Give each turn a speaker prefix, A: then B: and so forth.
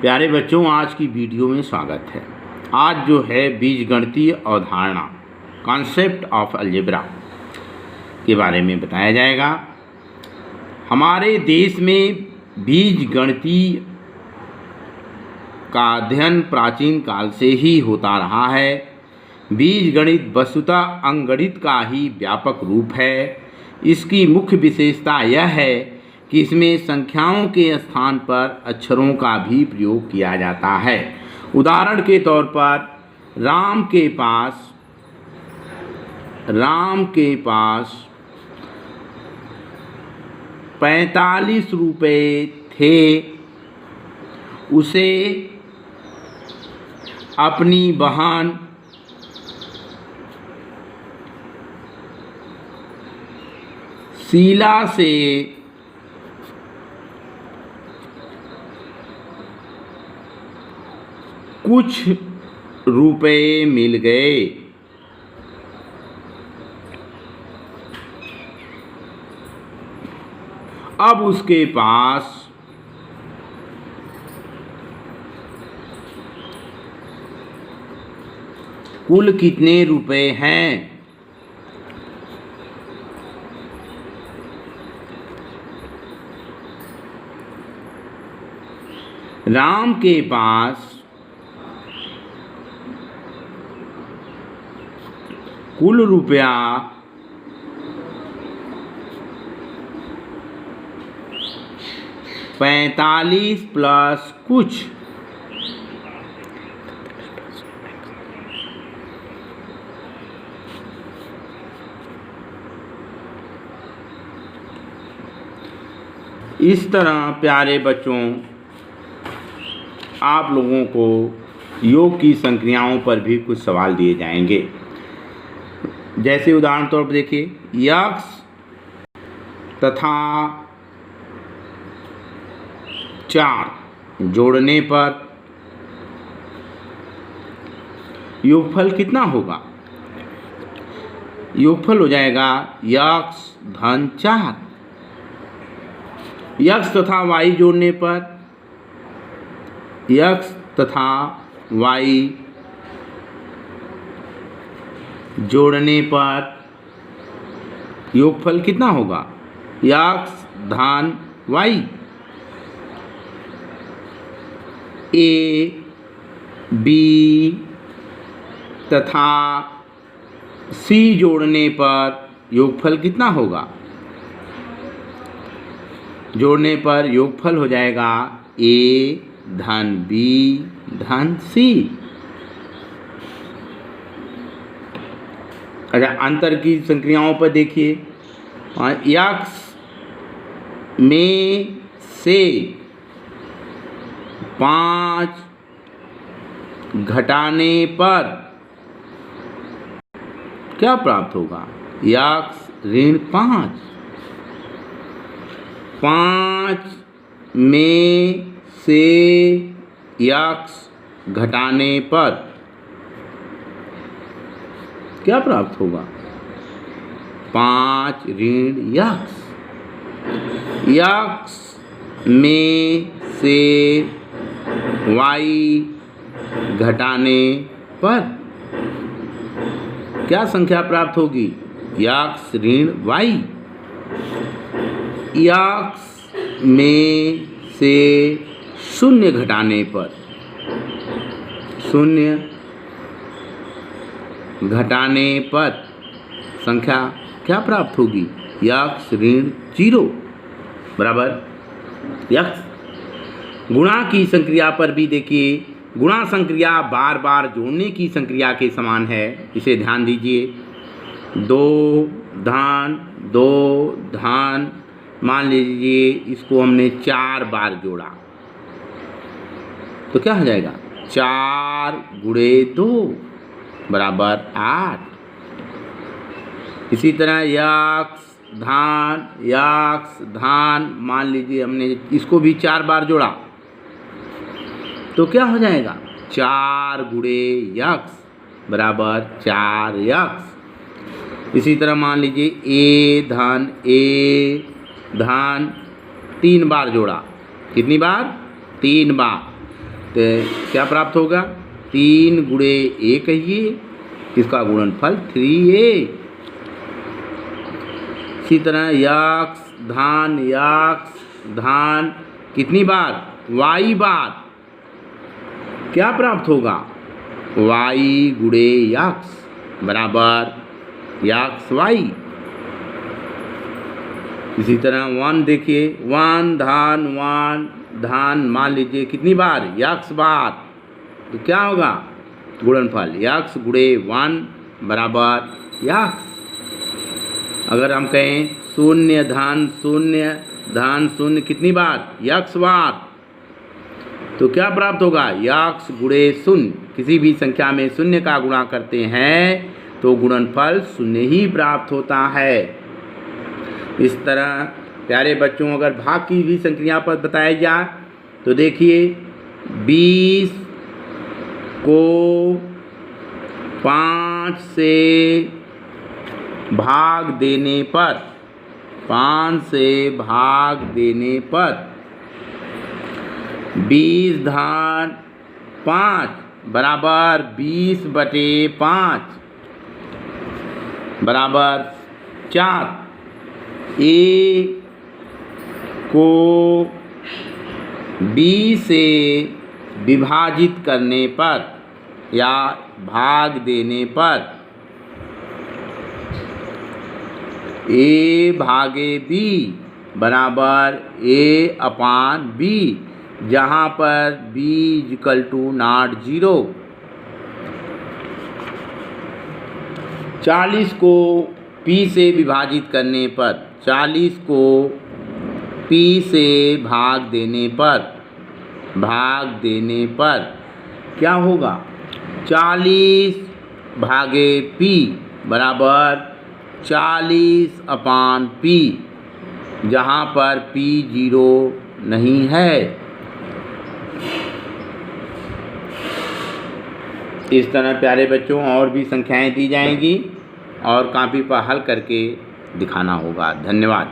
A: प्यारे बच्चों, आज की वीडियो में स्वागत है। आज जो है बीजगणितीय अवधारणा कॉन्सेप्ट ऑफ अलजेब्रा के बारे में बताया जाएगा। हमारे देश में बीजगणितीय का अध्ययन प्राचीन काल से ही होता रहा है। बीजगणित वस्तुतः अंकगणित का ही व्यापक रूप है। इसकी मुख्य विशेषता यह है कि इसमें संख्याओं के स्थान पर अक्षरों का भी प्रयोग किया जाता है। उदाहरण के तौर पर राम के पास 45 रुपये थे। उसे अपनी बहन शीला से कुछ रुपए मिल गए। अब उसके पास कुल कितने रुपए हैं? राम के पास कुल रुपया 45 प्लस कुछ। इस तरह प्यारे बच्चों, आप लोगों को योग की संक्रियाओं पर भी कुछ सवाल दिए जाएंगे। जैसे उदाहरण तौर पर देखिए, यक्स तथा 4 जोड़ने पर योगफल कितना होगा? योगफल हो जाएगा यक्स धन 4। यक्स तथा वाई जोड़ने पर यक्स तथा वाई जोड़ने पर योगफल कितना होगा? यक्स धन वाई। ए बी तथा सी जोड़ने पर योगफल कितना होगा? जोड़ने पर योगफल हो जाएगा ए धन बी धन सी। अच्छा, अंतर की संक्रियाओं पर देखिए, यक्स में से 5 घटाने पर क्या प्राप्त होगा? यक्स ऋण 5। 5 में से यक्स घटाने पर क्या प्राप्त होगा? 5 ऋण यक्स। यक्स में से वाई घटाने पर क्या संख्या प्राप्त होगी? यक्स ऋण वाई। यक्स में से 0 घटाने पर 0 घटाने पर संख्या क्या प्राप्त होगी? यक्स ऋण 0 बराबर यक्स। गुणा की संक्रिया पर भी देखिए, गुणा संक्रिया बार बार जोड़ने की संक्रिया के समान है। इसे ध्यान दीजिए। 2 धन मान लीजिए इसको हमने 4 बार जोड़ा तो क्या हो जाएगा? 4 गुणे 2 बराबर 8। इसी तरह यक्स धान मान लीजिए हमने इसको भी 4 बार जोड़ा तो क्या हो जाएगा? 4 गुणे यक्स बराबर 4 यक्स। इसी तरह मान लीजिए ए धन 3 बार जोड़ा। कितनी बार? 3 बार। तो क्या प्राप्त होगा? 3 गुणे ए कहिए, किसका गुणनफल 3a। इसी तरह यक्स धान कितनी बार? y बार। क्या प्राप्त होगा? y गुणे यक्स बराबर यक्स y। इसी तरह 1 देखिए, 1 धान मान लीजिए कितनी बार? यक्स बार। तो क्या होगा गुणनफल? यक्स गुणे 1 बराबर यक्स। अगर हम कहें 0 धान शून्य कितनी बार? यक्स बार। तो क्या प्राप्त होगा? यक्स गुणे 0। किसी भी संख्या में 0 का गुणा करते हैं तो गुणनफल 0 ही प्राप्त होता है। इस तरह प्यारे बच्चों, अगर भाग की भी संक्रिया पद बताया जाए तो देखिए 20 को 5 से भाग देने पर 20 धान 5 बराबर 20/5 बराबर 4। ए को बी से विभाजित करने पर या भाग देने पर ए भागे बी बराबर A/B, जहाँ पर B = 0। 40 को P से विभाजित करने पर, 40 को P से भाग देने पर क्या होगा? 40 भागे P बराबर 40/P, जहाँ पर P 0 नहीं है। इस तरह प्यारे बच्चों और भी संख्याएं दी जाएंगी और कॉपी पर हल करके दिखाना होगा। धन्यवाद।